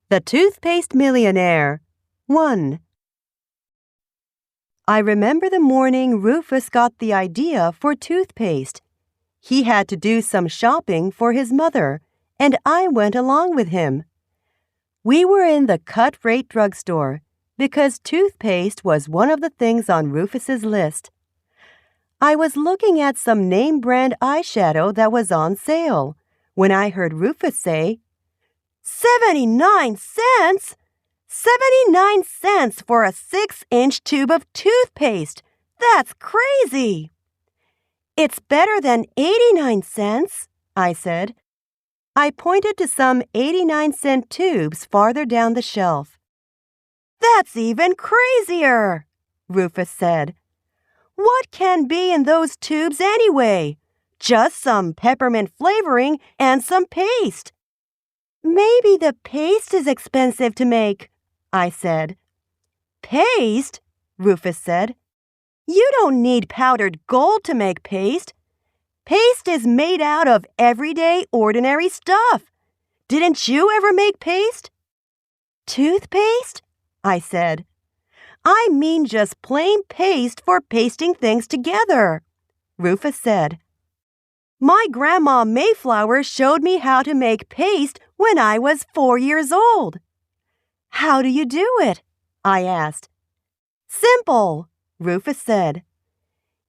The Toothpaste Millionaire. 1. I remember the morning Rufus got the idea for toothpaste. He had to do some shopping for his mother, and I went along with him. We were in the cut-rate drugstore because toothpaste was one of the things on Rufus's list. I was looking at some name-brand eyeshadow that was on sale when I heard Rufus say, 79 cents? 79 cents for a 6-inch tube of toothpaste. That's crazy. It's better than 89 cents, I said. I pointed to some 89-cent tubes farther down the shelf. That's even crazier, Rufus said. What can be in those tubes anyway? Just some peppermint flavoring and some paste. Maybe the paste is expensive to make, I said. Paste? Rufus said. You don't need powdered gold to make paste. Paste is made out of everyday, ordinary stuff. Didn't you ever make paste? Toothpaste? I said. I mean just plain paste for pasting things together, Rufus said. My grandma Mayflower showed me how to make paste when I was 4 years old. How do you do it? I asked. Simple, Rufus said.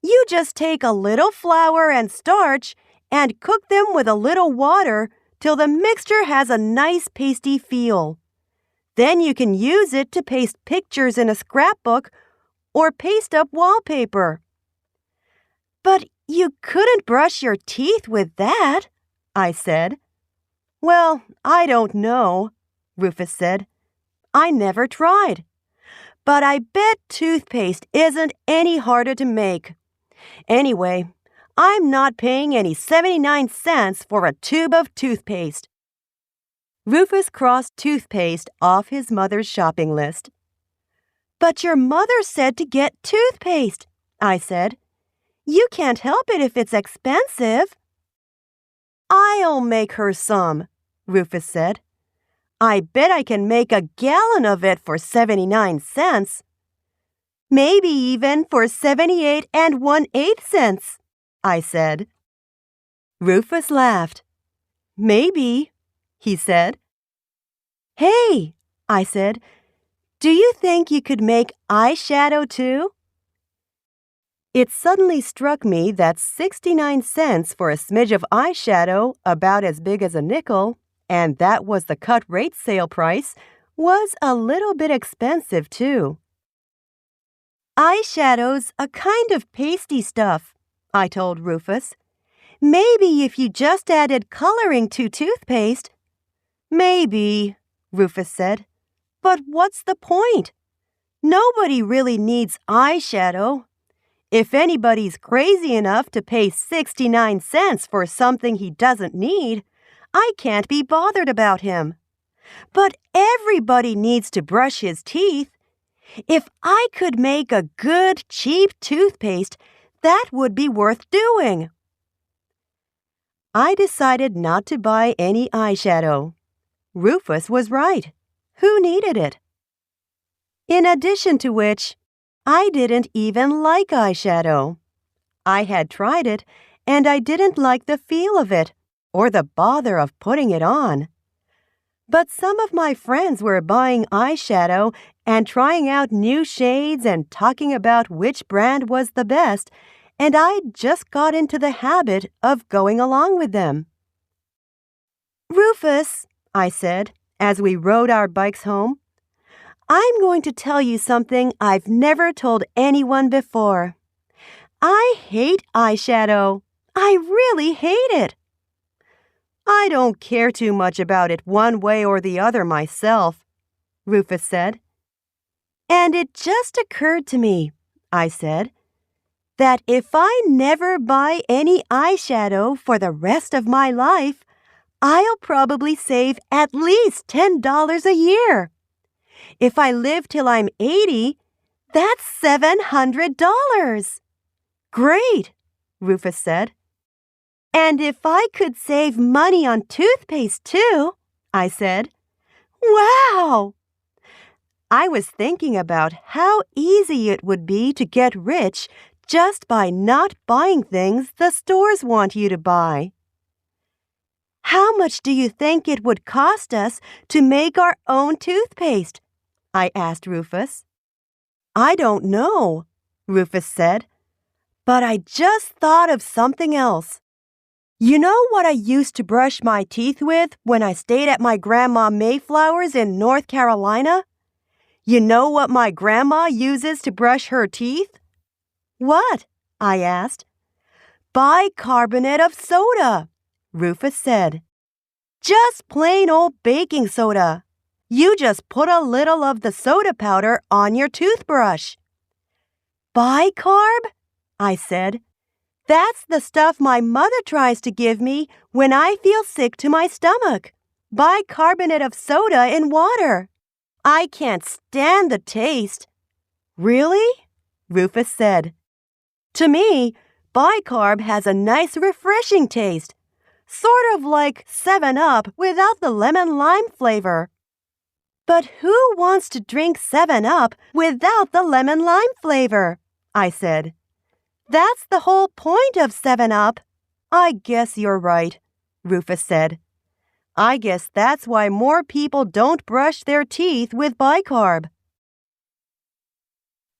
You just take a little flour and starch and cook them with a little water till the mixture has a nice pasty feel. Then you can use it to paste pictures in a scrapbook or paste up wallpaper. But you couldn't brush your teeth with that, I said. Well, I don't know, Rufus said. I never tried. But I bet toothpaste isn't any harder to make. Anyway, I'm not paying any 79 cents for a tube of toothpaste. Rufus crossed toothpaste off his mother's shopping list. But your mother said to get toothpaste, I said. You can't help it if it's expensive. I'll make her some, Rufus said. I bet I can make a gallon of it for 79 cents. Maybe even for 78 1/8 cents, I said. Rufus laughed. Maybe, he said. Hey, I said, do you think you could make eyeshadow too? It suddenly struck me that 69 cents for a smidge of eyeshadow about as big as a nickel, and that was the cut-rate sale price, was a little bit expensive too. Eyeshadow's a kind of pasty stuff, I told Rufus. Maybe if you just added coloring to toothpaste. Maybe, Rufus said. But what's the point? Nobody really needs eyeshadow. If anybody's crazy enough to pay 69 cents for something he doesn't need, I can't be bothered about him. But everybody needs to brush his teeth. If I could make a good, cheap toothpaste, that would be worth doing. I decided not to buy any eyeshadow. Rufus was right. Who needed it? In addition to which, I didn't even like eyeshadow. I had tried it, and I didn't like the feel of it or the bother of putting it on. But some of my friends were buying eyeshadow and trying out new shades and talking about which brand was the best, and I just got into the habit of going along with them. Rufus, I said, as we rode our bikes home, I'm going to tell you something I've never told anyone before. I hate eyeshadow. I really hate it. I don't care too much about it one way or the other myself, Rufus said. And it just occurred to me, I said, that if I never buy any eyeshadow for the rest of my life, I'll probably save at least $10 a year. If I live till I'm 80, that's $700. Great, Rufus said. And if I could save money on toothpaste too, I said, Wow! I was thinking about how easy it would be to get rich just by not buying things the stores want you to buy. How much do you think it would cost us to make our own toothpaste? I asked Rufus. I don't know, Rufus said, but I just thought of something else. You know what I used to brush my teeth with when I stayed at my Grandma Mayflower's in North Carolina? You know what my grandma uses to brush her teeth? What? I asked. Bicarbonate of soda, Rufus said. Just plain old baking soda. You just put a little of the soda powder on your toothbrush. Bicarb? I said. That's the stuff my mother tries to give me when I feel sick to my stomach. Bicarbonate of soda in water. I can't stand the taste. Really? Rufus said. To me, bicarb has a nice refreshing taste, sort of like 7-Up without the lemon-lime flavor. But who wants to drink 7-Up without the lemon-lime flavor? I said. That's the whole point of 7-Up. I guess you're right, Rufus said. I guess that's why more people don't brush their teeth with bicarb.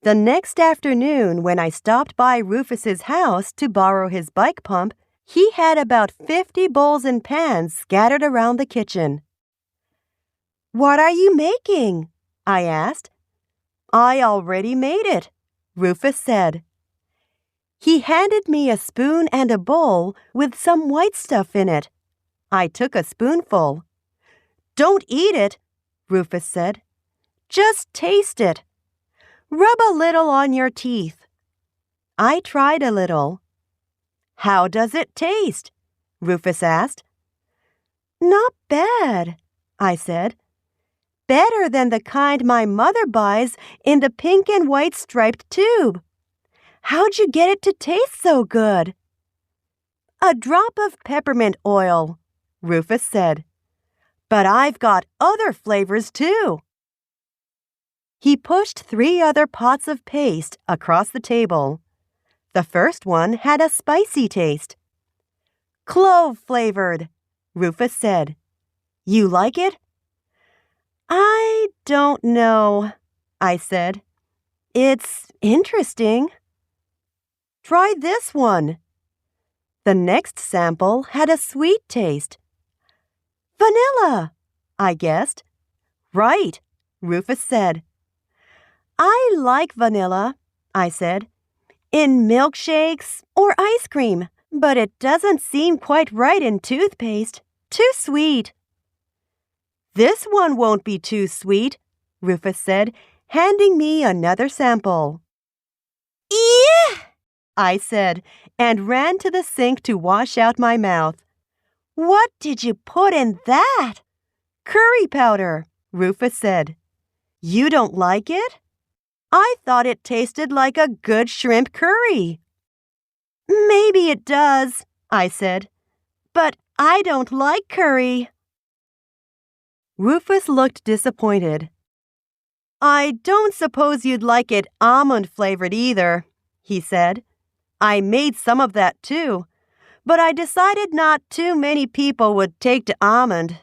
The next afternoon, when I stopped by Rufus's house to borrow his bike pump, he had about 50 bowls and pans scattered around the kitchen. What are you making? I asked. I already made it, Rufus said. He handed me a spoon and a bowl with some white stuff in it. I took a spoonful. Don't eat it, Rufus said. Just taste it. Rub a little on your teeth. I tried a little. How does it taste? Rufus asked. Not bad, I said. Better than the kind my mother buys in the pink and white striped tube. How'd you get it to taste so good? A drop of peppermint oil, Rufus said. But I've got other flavors too. He pushed 3 other pots of paste across the table. The first one had a spicy taste. Clove-flavored, Rufus said. You like it? I don't know, I said. It's interesting. Try this one. The next sample had a sweet taste. Vanilla, I guessed. Right, Rufus said. I like vanilla, I said, in milkshakes or ice cream, but it doesn't seem quite right in toothpaste. Too sweet. This one won't be too sweet, Rufus said, handing me another sample. Eeeh! I said, and ran to the sink to wash out my mouth. What did you put in that? Curry powder, Rufus said. You don't like it? I thought it tasted like a good shrimp curry. Maybe it does, I said, but I don't like curry. Rufus looked disappointed. I don't suppose you'd like it almond-flavored either, he said. I made some of that too, but I decided not too many people would take to almond.